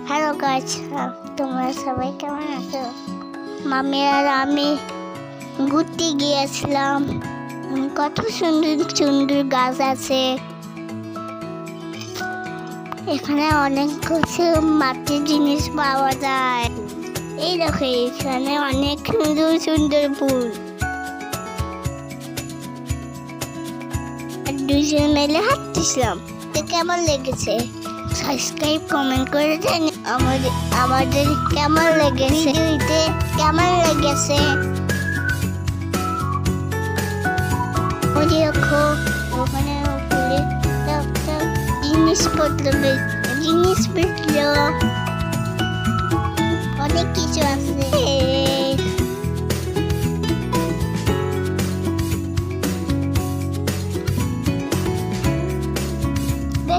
Hello guys, তোমরা সবাই কেমন আছো? মামি আর আমি ঘুরতে গিয়েছিলাম। কত সুন্দর সুন্দর গাছ আছে। এখানে অনেক কিছু মাটির জিনিস পাওয়া যায়। এই দেখো, এখানে অনেক সুন্দর সুন্দর ফুল। দুজন মিলে হাঁটতেছিলাম। তো কেমন লেগেছে? সাবস্ক্রাইব কমেন্ট করে জানি আমাদের কেমন লেগেছে, ভিডিওতে কেমন লেগেছে। দেখো ওখানে উপরে জিনিসপত্র অনেক কিছু আছে।